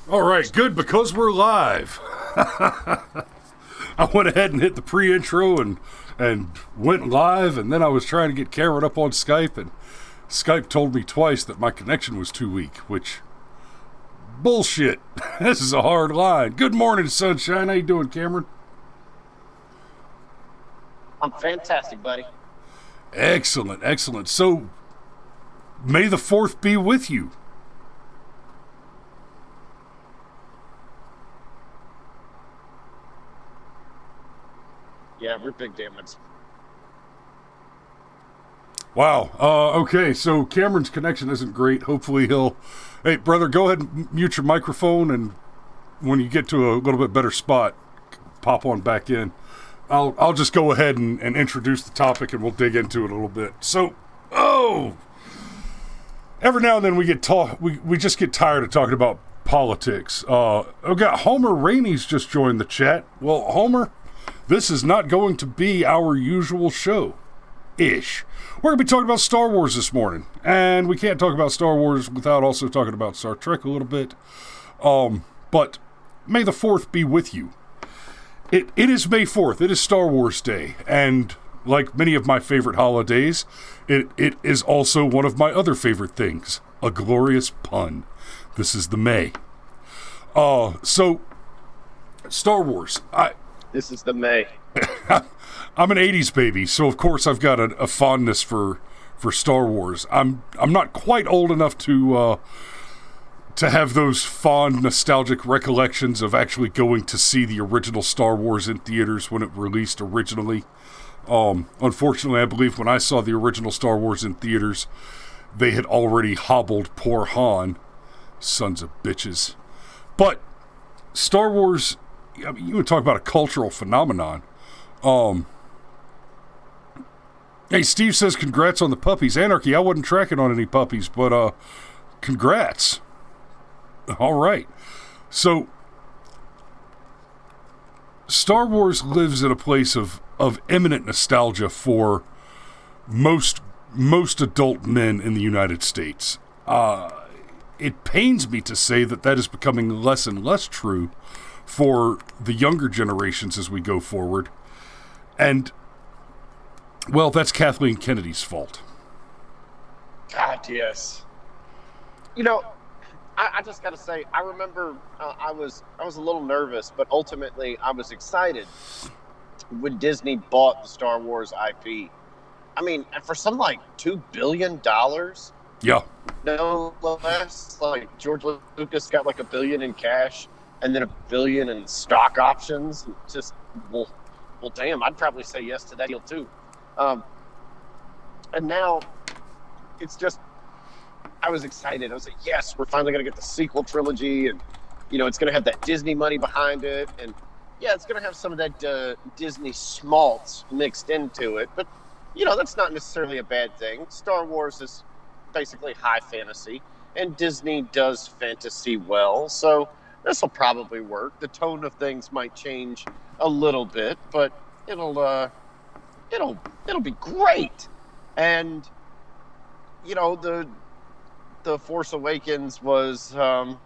All right, good, because we're live. I went ahead and hit the pre-intro and went live, and then I was trying to get Cameron up on Skype, and Skype told me twice that my connection was too weak, which, bullshit. This is a hard line. Good morning, sunshine. How you doing, Cameron? I'm fantastic, buddy. Excellent, excellent. So, may the 4th be with you. Yeah, we're big damage. Wow. Okay, so Cameron's connection isn't great. Hopefully he'll... Hey, brother, go ahead and mute your microphone, and when you get to a little bit better spot, pop on back in. I'll just go ahead and introduce the topic, and we'll dig into it a little bit. So, every now and then we just get tired of talking about politics. I've got Homer Rainey's just joined the chat. Well, Homer, this is not going to be our usual show-ish. We're going to be talking about Star Wars this morning, and we can't talk about Star Wars without also talking about Star Trek a little bit. But may the 4th be with you. It is May 4th. It is Star Wars Day, and like many of my favorite holidays, it is also one of my other favorite things, a glorious pun. This is the May. So, Star Wars. This is the May. I'm an 80s baby, so of course I've got a fondness for Star Wars. I'm not quite old enough to have those fond, nostalgic recollections of actually going to see the original Star Wars in theaters when it released originally. Unfortunately, I believe when I saw the original Star Wars in theaters, they had already hobbled poor Han. Sons of bitches. But Star Wars, I mean, you would talk about a cultural phenomenon. Hey, Steve says congrats on the puppies. Anarchy, I wasn't tracking on any puppies, but congrats. All right. So, Star Wars lives in a place of eminent nostalgia for most adult men in the United States. It pains me to say that is becoming less and less true for the younger generations as we go forward. And, well, that's Kathleen Kennedy's fault. God, yes. You know, I just got to say, I remember I was a little nervous, but ultimately I was excited when Disney bought the Star Wars IP. I mean, for some like $2 billion, yeah, no less. Like George Lucas got like $1 billion in cash, and then $1 billion in stock options. Just well, damn, I'd probably say yes to that deal too. And now it's just. I was excited. I was like, yes, we're finally going to get the sequel trilogy, and, you know, it's going to have that Disney money behind it, and, yeah, it's going to have some of that Disney schmaltz mixed into it, but, you know, that's not necessarily a bad thing. Star Wars is basically high fantasy, and Disney does fantasy well, so this will probably work. The tone of things might change a little bit, but it'll be great. And, you know, The Force Awakens was I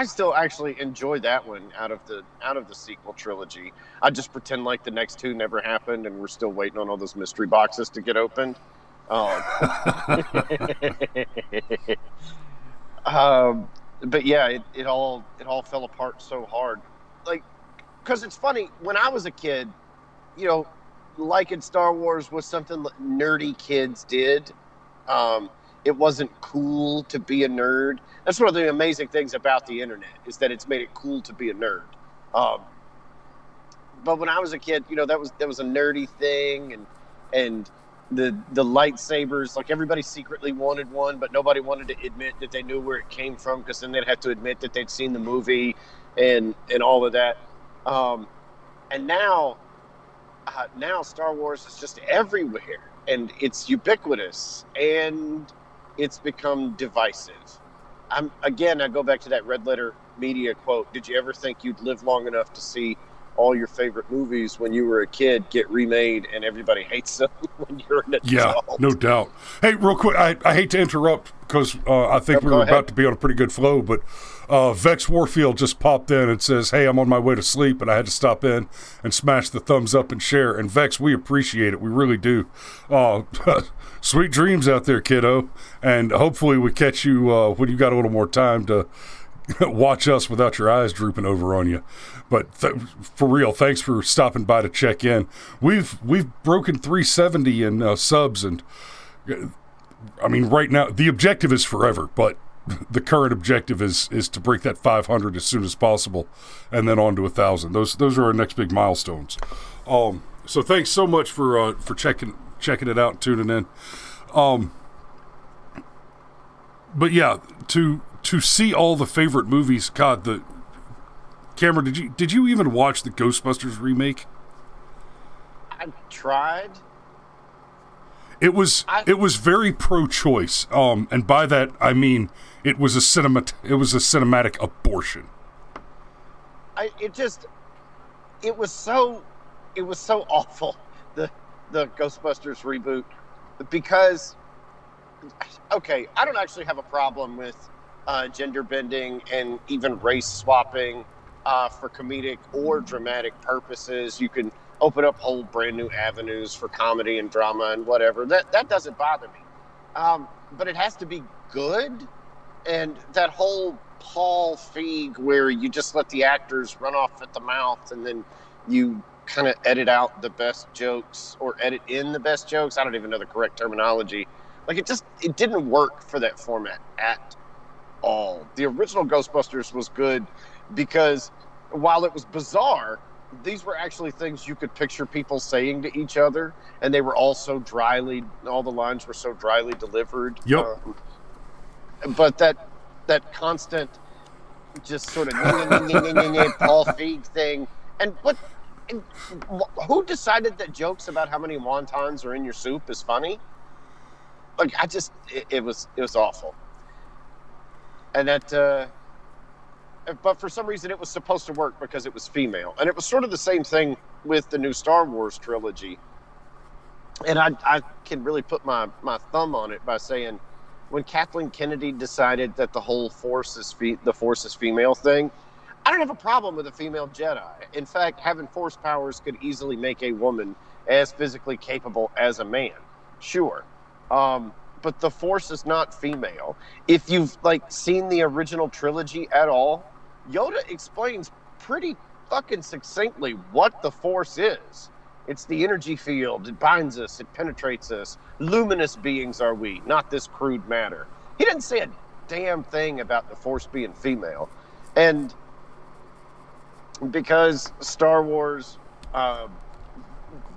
still actually enjoy that one out of the sequel trilogy. I just pretend like the next two never happened and we're still waiting on all those mystery boxes to get opened. But yeah, it all fell apart so hard. Like, because it's funny, when I was a kid, you know, liking Star Wars was something that nerdy kids did. It wasn't cool to be a nerd. That's one of the amazing things about the internet, is that it's made it cool to be a nerd. But when I was a kid, you know, that was a nerdy thing, and the lightsabers, like everybody secretly wanted one, but nobody wanted to admit that they knew where it came from, because then they'd have to admit that they'd seen the movie and all of that. And now Star Wars is just everywhere, and it's ubiquitous, and it's become divisive. I go back to that Red Letter Media quote. Did you ever think you'd live long enough to see all your favorite movies when you were a kid get remade and everybody hates them when you're an adult? Yeah, no doubt. Hey, real quick, I hate to interrupt because I think we're about to be on a pretty good flow, but Vex Warfield just popped in and says, hey, I'm on my way to sleep, and I had to stop in and smash the thumbs up and share. And Vex, we appreciate it. We really do. Sweet dreams out there, kiddo. And hopefully we catch you when you got a little more time to watch us without your eyes drooping over on you. But for real, thanks for stopping by to check in. We've broken 370 in subs, and I mean, right now the objective is forever, but the current objective is to break that 500 as soon as possible, and then on to 1,000. Those are our next big milestones. So thanks so much for checking it out and tuning in. But yeah, to see all the favorite movies. God, Cameron, did you even watch the Ghostbusters remake? I tried. It was very pro-choice, and by that I mean it was a cinematic abortion. It was so awful, the Ghostbusters reboot, because okay, I don't actually have a problem with gender bending and even race swapping for comedic or dramatic purposes. You can open up whole brand new avenues for comedy and drama and whatever. That doesn't bother me. But it has to be good. And that whole Paul Feig where you just let the actors run off at the mouth and then you kind of edit out the best jokes or edit in the best jokes. I don't even know the correct terminology. Like it didn't work for that format at all. The original Ghostbusters was good because while it was bizarre, these were actually things you could picture people saying to each other, and they were all so all the lines were so dryly delivered. Yep. But that constant just sort of Paul Feig thing, and who decided that jokes about how many wontons are in your soup is funny? Like, it was awful. And that, but for some reason it was supposed to work because it was female. And it was sort of the same thing with the new Star Wars trilogy. And I can really put my thumb on it by saying, when Kathleen Kennedy decided that the whole Force is female thing, I don't have a problem with a female Jedi. In fact, having Force powers could easily make a woman as physically capable as a man. Sure. But the Force is not female. If you've seen the original trilogy at all, Yoda explains pretty fucking succinctly what the Force is. It's the energy field. It binds us. It penetrates us. Luminous beings are we, not this crude matter. He didn't say a damn thing about the Force being female. And because Star Wars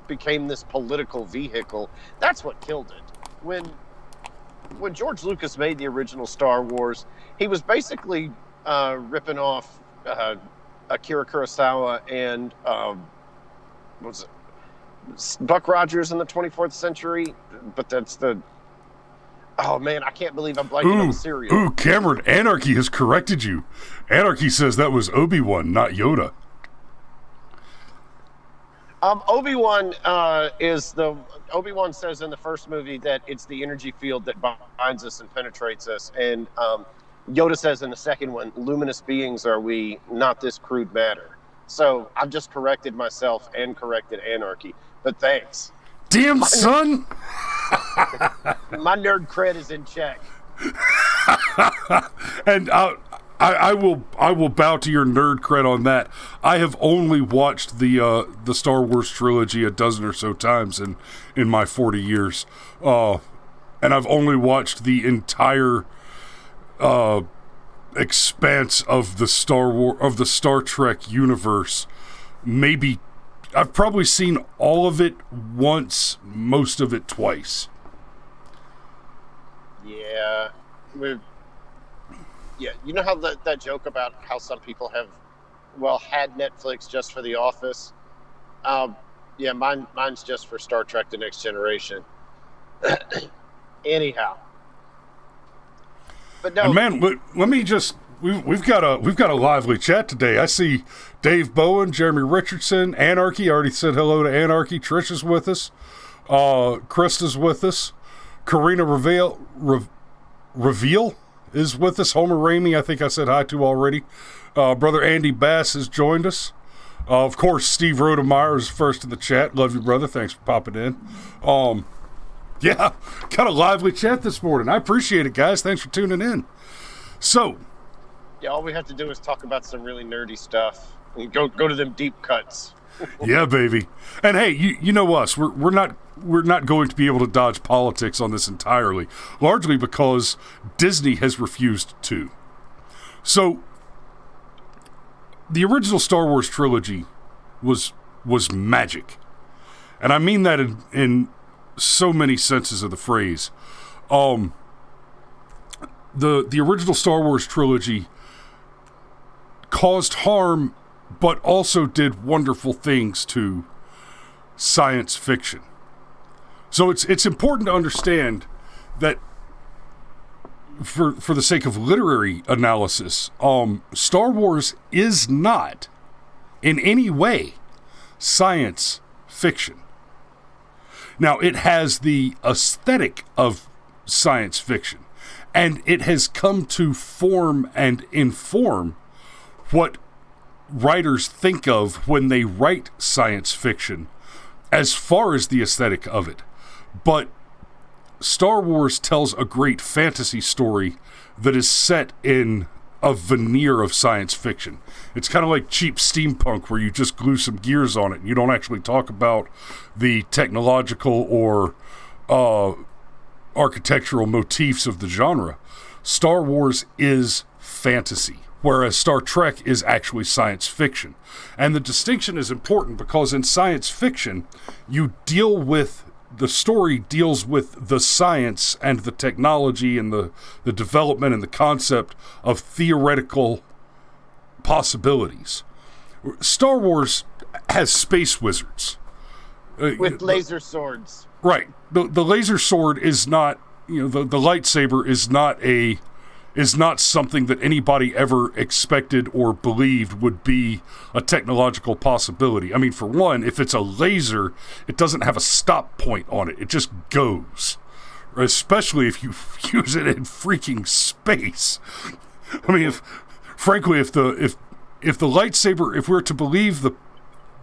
became this political vehicle, that's what killed it. When George Lucas made the original Star Wars, he was basically ripping off Akira Kurosawa and what was it? Buck Rogers in the 24th century, but that's oh man, I can't believe I'm blanking on the serial. Ooh, Cameron, Anarchy has corrected you. Anarchy says that was Obi-Wan, not Yoda. Obi-Wan Obi-Wan says in the first movie that it's the energy field that binds us and penetrates us, and Yoda says in the second one, luminous beings are we, not this crude matter. So I've just corrected myself and corrected Anarchy, but thanks. Damn, son! My nerd cred is in check. And I will bow to your nerd cred on that. I have only watched the Star Wars trilogy a dozen or so times in my 40 years, and I've only watched the entire expanse of the Star Trek universe. Maybe I've probably seen all of it once, most of it twice. Yeah, you know how that joke about how some people have had Netflix just for The Office? Yeah, mine's just for Star Trek: The Next Generation. Anyhow. But no, and man, let me just we've got a lively chat today. I see Dave Bowen, Jeremy Richardson, Anarchy. I already said hello to Anarchy. Trish is with us. Krista's with us. Karina Reveal. is with us. Homer Ramey, I think I said hi to already. Brother Andy Bass has joined us. Of course, Steve Rodemeyer is first in the chat. Love you, brother. Thanks for popping in. Yeah, got a lively chat this morning. I appreciate it, guys. Thanks for tuning in. So, yeah, all we have to do is talk about some really nerdy stuff. And go to them deep cuts. Yeah, baby. And hey, you know us. We're not going to be able to dodge politics on this entirely, largely because Disney has refused to. So, the original Star Wars trilogy was magic, and I mean that in so many senses of the phrase. The original Star Wars trilogy caused harm, but also did wonderful things to science fiction. So it's important to understand that for the sake of literary analysis, Star Wars is not in any way science fiction. Now, it has the aesthetic of science fiction, and it has come to form and inform what writers think of when they write science fiction as far as the aesthetic of it. But Star Wars tells a great fantasy story that is set in a veneer of science fiction. It's kind of like cheap steampunk where you just glue some gears on it and you don't actually talk about the technological or architectural motifs of the genre. Star Wars is fantasy, whereas Star Trek is actually science fiction. And the distinction is important because in science fiction, the story deals with the science and the technology and the development and the concept of theoretical possibilities. Star Wars has space wizards. With laser swords. Right. The laser sword is not, the lightsaber is not something that anybody ever expected or believed would be a technological possibility. I mean, for one, if it's a laser, it doesn't have a stop point on it. It just goes. Especially if you use it in freaking space. I mean, if the lightsaber, if we're to believe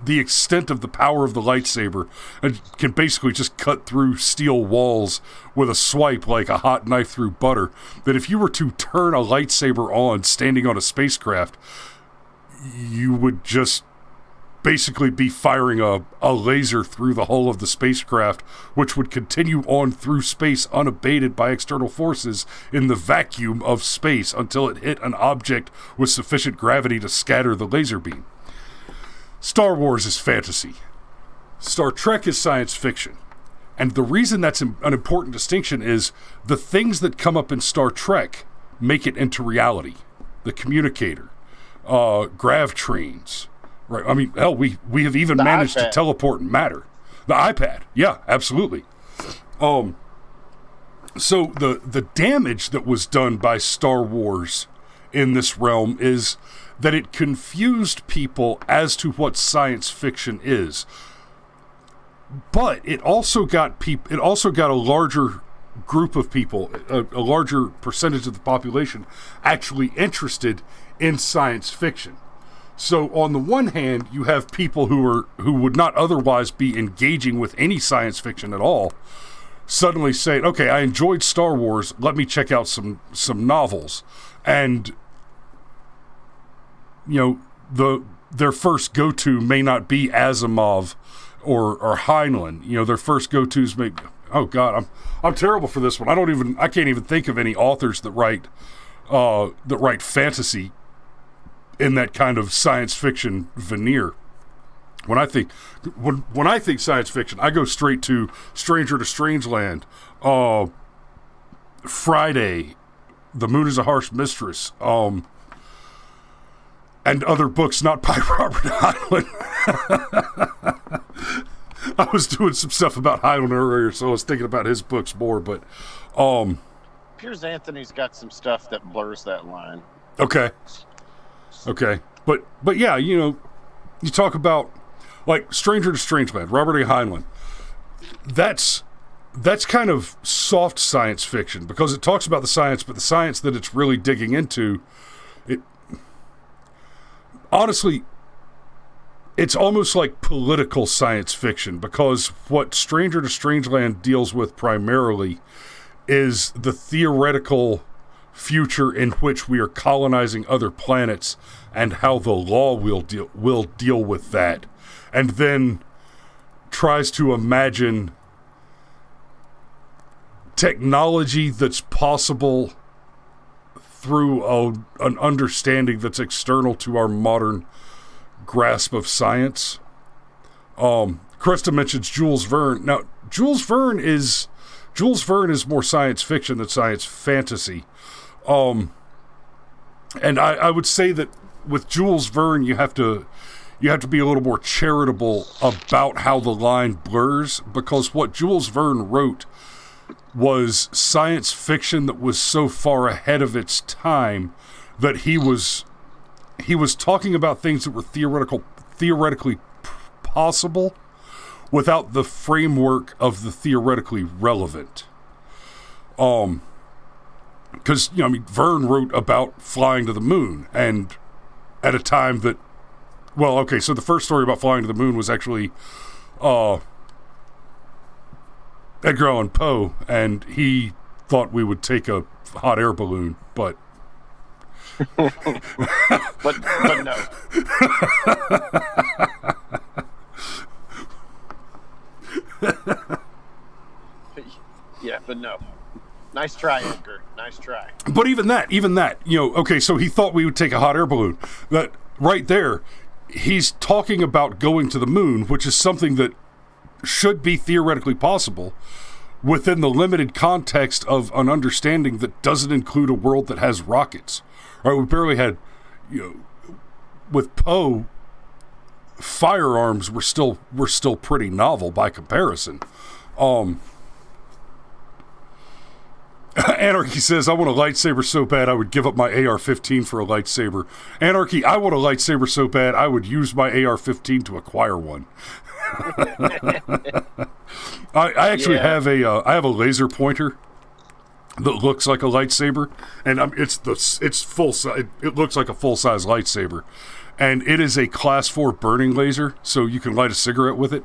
the extent of the power of the lightsaber, and can basically just cut through steel walls with a swipe like a hot knife through butter, that if you were to turn a lightsaber on standing on a spacecraft, you would just basically be firing a laser through the hull of the spacecraft, which would continue on through space unabated by external forces in the vacuum of space until it hit an object with sufficient gravity to scatter the laser beam. Star Wars is fantasy. Star Trek is science fiction. And the reason that's an important distinction is the things that come up in Star Trek make it into reality. The communicator, grav trains, right? I mean, hell, we have even managed to teleport matter. The iPad, yeah, absolutely. So the damage that was done by Star Wars in this realm is that it confused people as to what science fiction is. But it also got a larger group of people, a larger percentage of the population actually interested in science fiction. So on the one hand, you have people who would not otherwise be engaging with any science fiction at all, suddenly saying, okay, I enjoyed Star Wars, let me check out some novels. And their first go-to may not be Asimov or Heinlein. Their first go-tos may. Oh God, I'm terrible for this one. I can't even think of any authors that write fantasy in that kind of science fiction veneer. When I think science fiction, I go straight to Stranger to Strangeland, Friday, The Moon is a Harsh Mistress, and other books not by Robert Heinlein. I was doing some stuff about Heinlein earlier, so I was thinking about his books more, but Piers Anthony's got some stuff that blurs that line. Okay. But yeah, you talk about like Stranger to Strangeland, Robert A. Heinlein. That's that's kind of soft science fiction because it talks about the science, but the science that it's really digging into, it honestly, it's almost like political science fiction because what Stranger to Strangeland deals with primarily is the theoretical future in which we are colonizing other planets and how the law will deal with that, and then tries to imagine technology that's possible through an understanding that's external to our modern grasp of science. Krista mentions Jules Verne. Now, Jules Verne is more science fiction than science fantasy. And I would say that with Jules Verne, you have to be a little more charitable about how the line blurs, because what Jules Verne wrote was science fiction that was so far ahead of its time that he was talking about things that were theoretically possible without the framework of the theoretically relevant. Because, Verne wrote about flying to the moon, and at a time that, so the first story about flying to the moon was actually Edgar Allan Poe, and he thought we would take a hot air balloon, but but no. Yeah, but no. Nice try, Edgar. Nice try. But even that, so he thought we would take a hot air balloon. That right there, he's talking about going to the moon, which is something that should be theoretically possible within the limited context of an understanding that doesn't include a world that has rockets. Right? We barely had, with Poe, firearms were still pretty novel by comparison. Anarchy says, I want a lightsaber so bad I would give up my AR-15 for a lightsaber. Anarchy, I want a lightsaber so bad I would use my AR-15 to acquire one. I actually have a laser pointer that looks like a lightsaber, and it's full size. It looks like a full-size lightsaber, and it is a class 4 burning laser, so you can light a cigarette with it,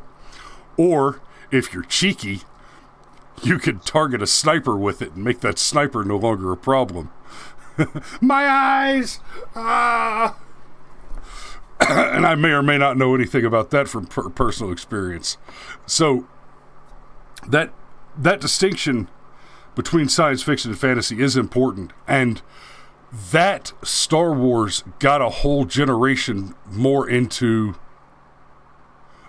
or if you're cheeky, you could target a sniper with it and make that sniper no longer a problem. My eyes! Ah! And I may or may not know anything about that from personal experience. So that distinction between science fiction and fantasy is important, and that Star Wars got a whole generation more into...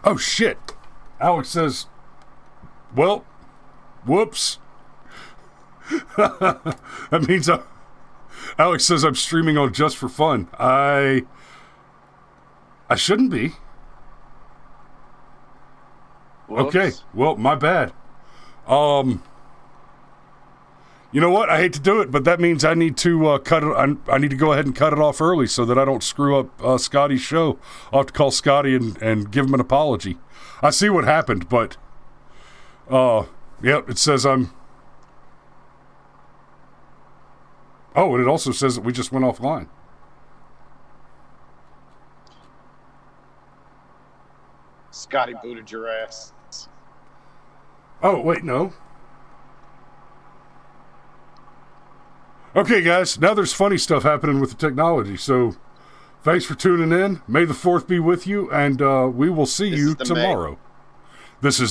Oh, shit. Alex says, well, whoops. That means Alex says I'm streaming on Just for Fun. I shouldn't be. Whoops. Okay, well, my bad. You know what? I hate to do it, but that means I need to cut it. I need to go ahead and cut it off early so that I don't screw up Scotty's show. I'll have to call Scotty and give him an apology. I see what happened, but it says I'm... Oh, and it also says that we just went offline. Scotty booted your ass. Oh, wait, no. Okay, guys, now there's funny stuff happening with the technology, so thanks for tuning in. May the 4th be with you, and we will see you tomorrow. This is